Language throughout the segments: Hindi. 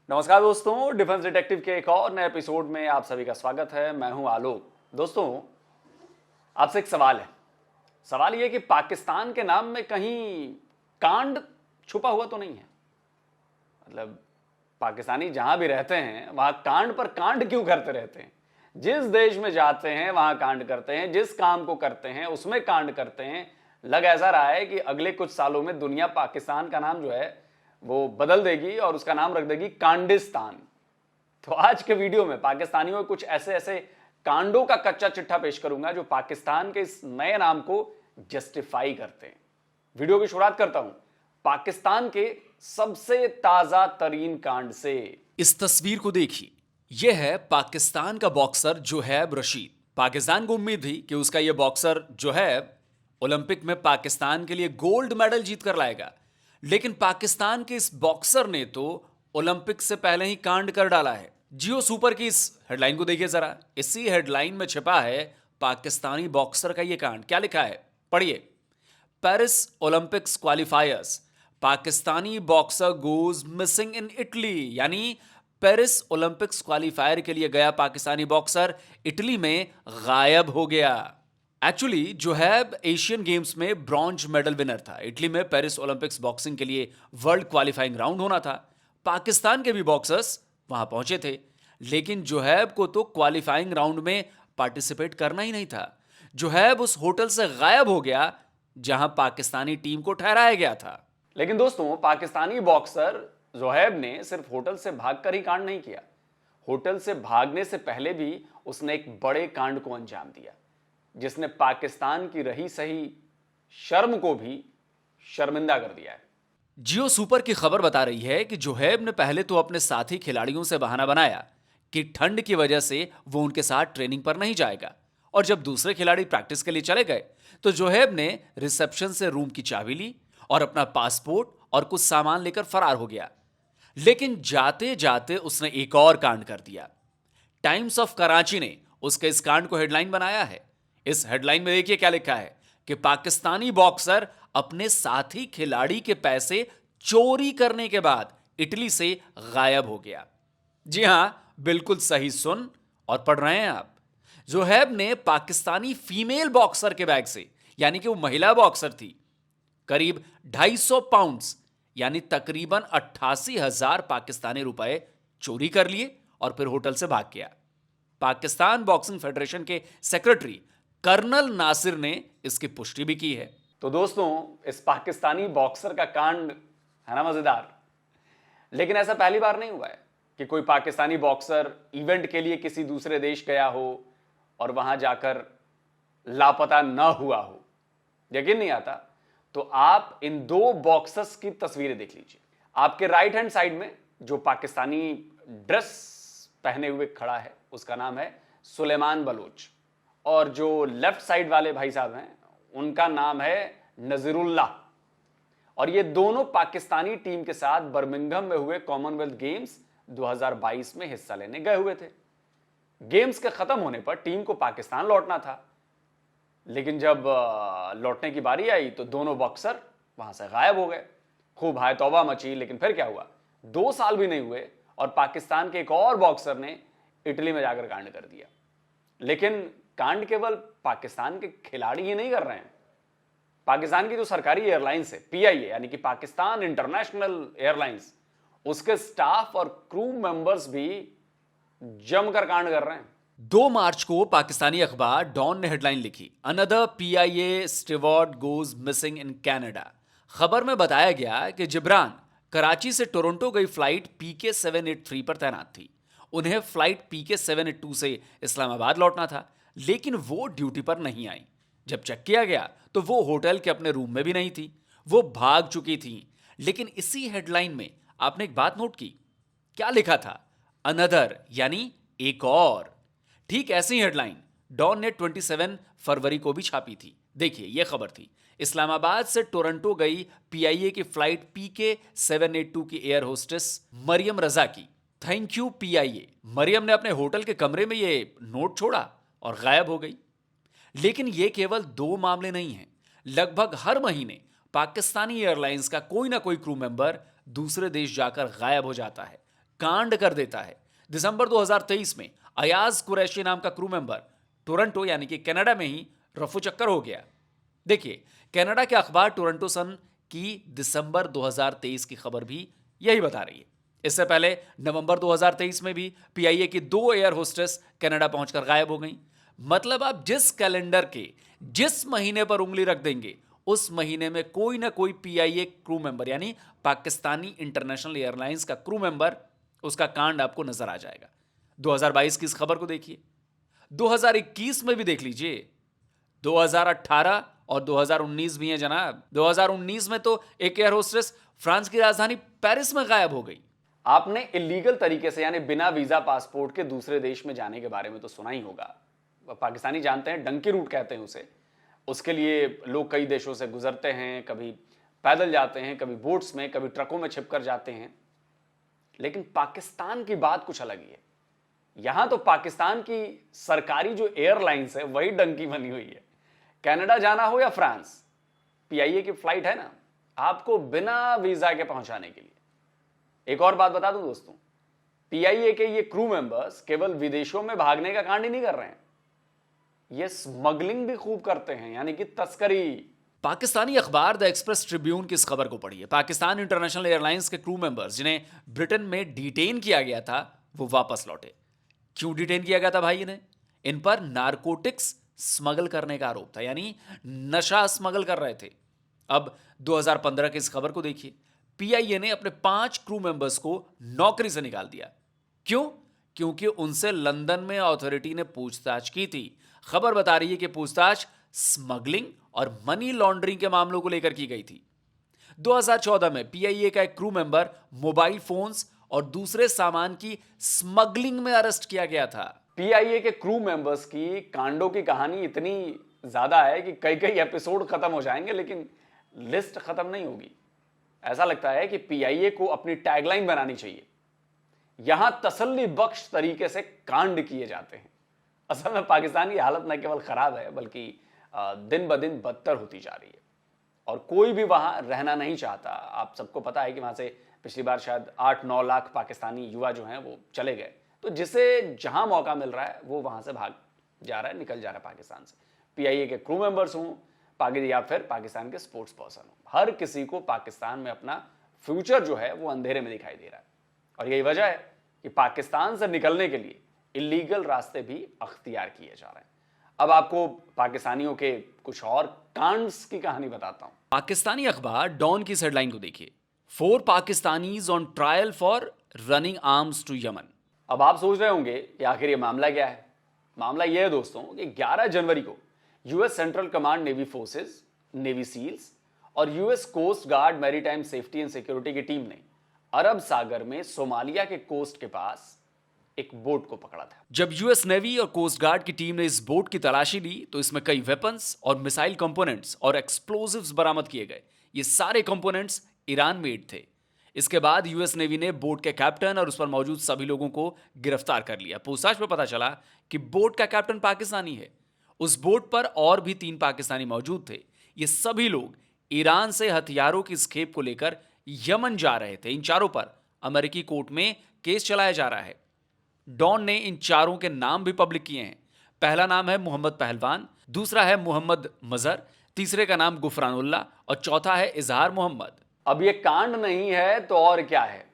नमस्कार दोस्तों, डिफेंस डिटेक्टिव के एक और नए एपिसोड में आप सभी का स्वागत है। मैं हूं आलोक। दोस्तों, आपसे एक सवाल है। सवाल यह कि पाकिस्तान के नाम में कहीं कांड छुपा हुआ तो नहीं है? मतलब पाकिस्तानी जहां भी रहते हैं वहां कांड पर कांड क्यों करते रहते हैं? जिस देश में जाते हैं वहां कांड करते हैं, जिस काम को करते हैं उसमें कांड करते हैं। लग ऐसा रहा है कि अगले कुछ सालों में दुनिया पाकिस्तान का नाम जो है वो बदल देगी और उसका नाम रख देगी कांडिस्तान। तो आज के वीडियो में पाकिस्तानियों के कुछ ऐसे ऐसे कांडों का कच्चा चिट्ठा पेश करूंगा जो पाकिस्तान के इस नए नाम को जस्टिफाई करते हैं। वीडियो की शुरुआत करता हूं पाकिस्तान के सबसे ताजा तरीन कांड से। इस तस्वीर को देखिए, यह है पाकिस्तान का बॉक्सर जोहेब रशीद। पाकिस्तान को उम्मीद थी कि उसका यह बॉक्सर जोहेब ओलंपिक में पाकिस्तान के लिए गोल्ड मेडल जीत कर लाएगा, लेकिन पाकिस्तान के इस बॉक्सर ने तो ओलंपिक से पहले ही कांड कर डाला है। जियो सुपर की इस हेडलाइन को देखिए जरा। इसी हेडलाइन में छिपा है पाकिस्तानी बॉक्सर का यह कांड। क्या लिखा है पढ़िए। Paris Olympics क्वालिफायर्स, Pakistani boxer goes missing in Italy. यानी पेरिस ओलंपिक्स क्वालिफायर के लिए गया पाकिस्तानी बॉक्सर इटली में गायब हो गया। एक्चुअली जोहेब एशियन गेम्स में ब्रॉन्ज मेडल विनर था। इटली में पेरिस ओलंपिक्स बॉक्सिंग के लिए वर्ल्ड क्वालिफाइंग राउंड होना था। पाकिस्तान के भी बॉक्सर्स वहां पहुंचे थे, लेकिन जोहेब को तो क्वालिफाइंग राउंड में पार्टिसिपेट करना ही नहीं था। जोहेब उस होटल से गायब हो गया जहां पाकिस्तानी टीम को ठहराया गया था। लेकिन दोस्तों, पाकिस्तानी बॉक्सर जोहेब ने सिर्फ होटल से भागकर ही कांड नहीं किया। होटल से भागने से पहले भी उसने एक बड़े कांड को अंजाम दिया जिसने पाकिस्तान की रही सही शर्म को भी शर्मिंदा कर दिया है। जियो सुपर की खबर बता रही है कि जोहेब ने पहले तो अपने साथी खिलाड़ियों से बहाना बनाया कि ठंड की वजह से वो उनके साथ ट्रेनिंग पर नहीं जाएगा, और जब दूसरे खिलाड़ी प्रैक्टिस के लिए चले गए तो जोहेब ने रिसेप्शन से रूम की चाबी ली और अपना पासपोर्ट और कुछ सामान लेकर फरार हो गया। लेकिन जाते जाते उसने एक और कांड कर दिया। टाइम्स ऑफ कराची ने उसके इस कांड को हेडलाइन बनाया है। इस हेडलाइन में देखिए क्या लिखा है कि पाकिस्तानी बॉक्सर अपने साथी खिलाड़ी के पैसे चोरी करने के बाद इटली से गायब हो गया। जी हां, बिल्कुल सही सुन और पढ़ रहे हैं आप। जोहेब ने पाकिस्तानी फीमेल बॉक्सर के बैग से, यानी कि वो महिला बॉक्सर थी, करीब 250 पाउंड्स यानी तकरीबन 88,000 पाकिस्तानी रुपए चोरी कर लिए और फिर होटल से भाग गया। पाकिस्तान बॉक्सिंग फेडरेशन के सेक्रेटरी कर्नल नासिर ने इसकी पुष्टि भी की है। तो दोस्तों, इस पाकिस्तानी बॉक्सर का कांड है ना मजेदार, लेकिन ऐसा पहली बार नहीं हुआ है कि कोई पाकिस्तानी बॉक्सर इवेंट के लिए किसी दूसरे देश गया हो और वहां जाकर लापता न हुआ हो। यकीन नहीं आता तो आप इन दो बॉक्सर्स की तस्वीरें देख लीजिए। आपके राइट हैंड साइड में जो पाकिस्तानी ड्रेस पहने हुए खड़ा है उसका नाम है सुलेमान बलोच, और जो लेफ्ट साइड वाले भाई साहब हैं उनका नाम है नजीरुल्लाह। और ये दोनों पाकिस्तानी टीम के साथ बर्मिंघम में हुए कॉमनवेल्थ गेम्स 2022 में हिस्सा लेने गए हुए थे। गेम्स के खत्म होने पर टीम को पाकिस्तान लौटना था, लेकिन जब लौटने की बारी आई तो दोनों बॉक्सर वहां से गायब हो गए। खूब हाय तौबा मची, लेकिन फिर क्या हुआ, 2 साल भी नहीं हुए और पाकिस्तान के एक और बॉक्सर ने इटली में जाकर कांड कर दिया। लेकिन कांड केवल पाकिस्तान के खिलाड़ी ही नहीं कर रहे हैं। पाकिस्तान की जो सरकारी एयरलाइंस है पीआईए, यानी कि पाकिस्तान इंटरनेशनल एयरलाइंस, उसके स्टाफ और क्रू मेंबर्स भी जमकर कांड कर रहे हैं। 2 मार्च को पाकिस्तानी अखबार डॉन ने हेडलाइन लिखी, another PIA steward goes missing in Canada. खबर में बताया गया कि जिब्रान कराची से टोरंटो गई फ्लाइट पीके 783 पर तैनात थी। उन्हें फ्लाइट पीके 782 से इस्लामाबाद लौटना था, लेकिन वो ड्यूटी पर नहीं आई। जब चेक किया गया तो वो होटल के अपने रूम में भी नहीं थी, वो भाग चुकी थी। लेकिन इसी हेडलाइन में आपने एक बात नोट की, क्या लिखा था? अनदर यानी एक और। ठीक ऐसी ही हेडलाइन डॉन ने 27 फरवरी को भी छापी थी। देखिए, यह खबर थी, इस्लामाबाद से टोरंटो गई पीआईए की फ्लाइट पीके 782 की एयर होस्टेस मरियम रजा की। Thank you PIA. मरियम ने अपने होटल के कमरे में यह नोट छोड़ा और गायब हो गई। लेकिन यह केवल 2 मामले नहीं हैं। लगभग हर महीने पाकिस्तानी एयरलाइंस का कोई ना कोई क्रू मेंबर दूसरे देश जाकर गायब हो जाता है। कांड कर देता है। दिसंबर 2023 में अयाज कुरैशी नाम का क्रू मेंबर टोरंटो यानी कि कनाडा में ही रफू चक्कर हो गया। देखिए, कनाडा के अखबार टोरंटो सन की दिसंबर 2023 की खबर भी यही बता रही है। इससे पहले नवंबर 2023 में भी पीआईए की 2 एयर होस्टेस कनाडा पहुंचकर गायब हो गईं। मतलब आप जिस कैलेंडर के जिस महीने पर उंगली रख देंगे, उस महीने में कोई ना कोई पीआईए क्रू मेंबर यानी पाकिस्तानी इंटरनेशनल एयरलाइंस का क्रू मेंबर, उसका कांड आपको नजर आ जाएगा। 2022 की इस खबर को देखिए, 2021 में भी देख लीजिए, 2018 और 2019 भी है जनाब। 2019 में तो एक एयर होस्टेस फ्रांस की राजधानी पेरिस में गायब हो गई। आपने इलीगल तरीके से यानी बिना वीजा पासपोर्ट के दूसरे देश में जाने के बारे में तो सुना ही होगा। पाकिस्तानी जानते हैं, डंकी रूट कहते हैं उसे। उसके लिए लोग कई देशों से गुजरते हैं, कभी पैदल जाते हैं, कभी बोट्स में, कभी ट्रकों में छिपकर जाते हैं। लेकिन पाकिस्तान की बात कुछ अलग ही है। यहां तो पाकिस्तान की सरकारी जो एयरलाइंस है वही डंकी बनी हुई है। कनाडा जाना हो या फ्रांस, पीआईए की फ्लाइट है ना, आपको बिना वीजा के पहुंचाने के लिए। एक और बात बता दूं दोस्तों, पीआईए के ये क्रू मेंबर्स केवल विदेशों में भागने का कांड ही नहीं कर रहे हैं, ये स्मगलिंग भी खूब करते हैं, यानी कि तस्करी। पाकिस्तानी अखबार द एक्सप्रेस ट्रिब्यून की इस खबर को पढ़िए। पाकिस्तान इंटरनेशनल एयरलाइंस के क्रू मेंबर्स जिन्हें ब्रिटेन में डिटेन किया गया था, वो वापस लौटे। क्यों डिटेन किया गया था भाई इन्हें? इन पर नारकोटिक्स स्मगल करने का आरोप था, यानी नशा स्मगल कर रहे थे। अब 2015 की इस खबर को देखिए, पीआईए ने अपने 5 क्रू मेंबर्स को नौकरी से निकाल दिया। क्यों? क्योंकि उनसे लंदन में अथॉरिटी ने पूछताछ की थी। खबर बता रही है कि पूछताछ स्मगलिंग और मनी लॉन्ड्रिंग के मामलों को लेकर की गई थी। 2014 में पीआईए का एक क्रू मेंबर मोबाइल फोन्स और दूसरे सामान की स्मगलिंग में अरेस्ट किया गया था। पीआईए के क्रू मेंबर्स की कांडों की कहानी इतनी ज्यादा है कि कई कई एपिसोड खत्म हो जाएंगे, लेकिन लिस्ट खत्म नहीं होगी। ऐसा लगता है कि पीआईए को अपनी टैगलाइन बनानी चाहिए, यहां तसल्ली बख्श तरीके से कांड किए जाते हैं। असल में पाकिस्तान की हालत न केवल खराब है, बल्कि दिन ब दिन बदतर होती जा रही है और कोई भी वहां रहना नहीं चाहता। आप सबको पता है कि वहां से पिछली बार शायद 8-9 लाख पाकिस्तानी युवा जो हैं वो चले गए। तो जिसे जहां मौका मिल रहा है वो वहां से भाग जा रहा है, निकल जा रहा है पाकिस्तान से। पीआईए के क्रू मेंबर्स हों या फिर पाकिस्तान के स्पोर्ट्स पर्सन हों, हर किसी को पाकिस्तान में अपना फ्यूचर जो है वो अंधेरे में दिखाई दे रहा है। और यही वजह है कि पाकिस्तान से निकलने के लिए इलीगल रास्ते भी अख्तियार किए जा रहे हैं। अब आपको पाकिस्तानियों के कुछ और कांड्स की कहानी बताता हूं। पाकिस्तानी अखबार डॉन की हेडलाइन को देखिए, 4 Pakistanis on trial for running arms to Yemen. अब आप सोच रहे होंगे कि आखिर ये मामला क्या है। मामला यह है दोस्तों कि 11 जनवरी को US central command navy forces, navy seals और US coast guard maritime safety and security की टीम ने अरब सागर में सोमालिया के कोस्ट के पास एक बोट को पकड़ा था। जब यूएस नेवी और कोस्ट गार्ड की टीम ने इस बोट की तलाशी ली तो इसमें कई वेपन्स और मिसाइल कंपोनेंट्स और एक्सप्लोजिव्स बरामद किए गए। ये सारे कंपोनेंट्स ईरान मेड थे। इसके बाद यूएस नेवी ने बोट के कैप्टन और उस पर मौजूद सभी लोगों को गिरफ्तार कर लिया। पूछताछ में पता चला कि बोट का कैप्टन पाकिस्तानी है। उस बोट पर और भी 3 पाकिस्तानी मौजूद थे। ये सभी लोग ईरान से हथियारों की इस खेप को लेकर यमन जा रहे थे। इन चारों पर अमेरिकी कोर्ट में केस चलाया जा रहा है। डॉन ने इन चारों के नाम भी पब्लिक किए हैं। पहला नाम है मोहम्मद पहलवान, दूसरा है मोहम्मद मजहर, तीसरे का नाम गुफरानुल्लाह और चौथा है इजहार मोहम्मद। अब ये कांड नहीं है तो और क्या है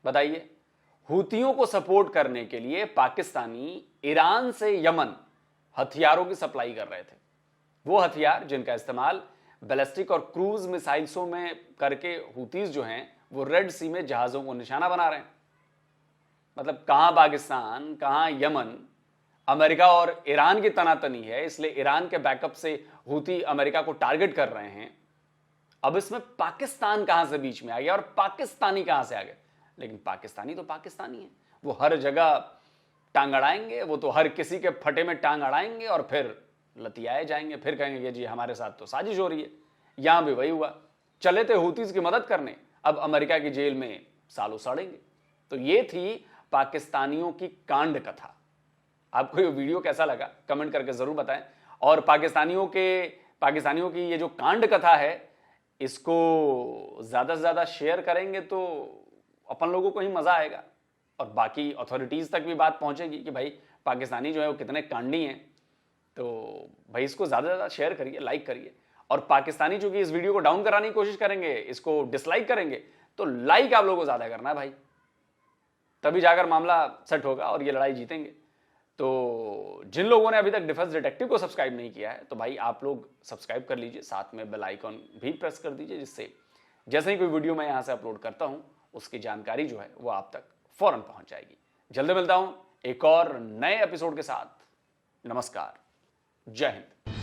बताइए। हूतियों को सपोर्ट करने के लिए पाकिस्तानी ईरान से यमन हथियारों की सप्लाई कर रहे थे। वो हथियार जिनका इस्तेमाल बैलिस्टिक और क्रूज मिसाइल्सों में करके हूतीज जो हैं वो रेड सी में जहाजों को निशाना बना रहे हैं। मतलब कहां पाकिस्तान, कहां यमन। अमेरिका और ईरान की तनातनी है, इसलिए ईरान के बैकअप से हूती अमेरिका को टारगेट कर रहे हैं। अब इसमें पाकिस्तान कहां से बीच में आ गया और पाकिस्तानी कहां से आ गए। लेकिन पाकिस्तानी तो पाकिस्तानी है, वो हर जगह टांग अड़ाएंगे, वो तो हर किसी के फटे में टांग अड़ाएंगे और फिर लतियाए जाएंगे, फिर कहेंगे कि जी हमारे साथ तो साजिश हो रही है। यहां भी वही हुआ, चले थे हूतीज की मदद करने, अब अमेरिका की जेल में सालों सड़ेंगे। तो ये थी पाकिस्तानियों की कांड कथा। आपको ये वीडियो कैसा लगा कमेंट करके जरूर बताएं। और पाकिस्तानियों की ये जो कांड कथा है इसको ज्यादा से ज्यादा शेयर करेंगे तो अपन लोगों को ही मजा आएगा। और बाकी अथॉरिटीज़ तक भी बात पहुंचेगी कि भाई पाकिस्तानी जो है वो कितने कांडी हैं। तो भाई इसको ज़्यादा से ज़्यादा शेयर करिए, लाइक करिए। और पाकिस्तानी चूंकि इस वीडियो को डाउन कराने की कोशिश करेंगे, इसको डिसलाइक करेंगे, तो लाइक आप लोगों को ज़्यादा करना है भाई, तभी जाकर मामला सेट होगा और ये लड़ाई जीतेंगे। तो जिन लोगों ने अभी तक डिफेंस डिटेक्टिव को सब्सक्राइब नहीं किया है, तो भाई आप लोग सब्सक्राइब कर लीजिए, साथ में बेल आइकॉन भी प्रेस कर दीजिए, जिससे जैसे ही कोई वीडियो मैं यहाँ से अपलोड करता हूँ उसकी जानकारी जो है वो आप तक फौरन पहुँच जाएगी। जल्दी मिलता हूँ एक और नए एपिसोड के साथ। नमस्कार, जय हिंद।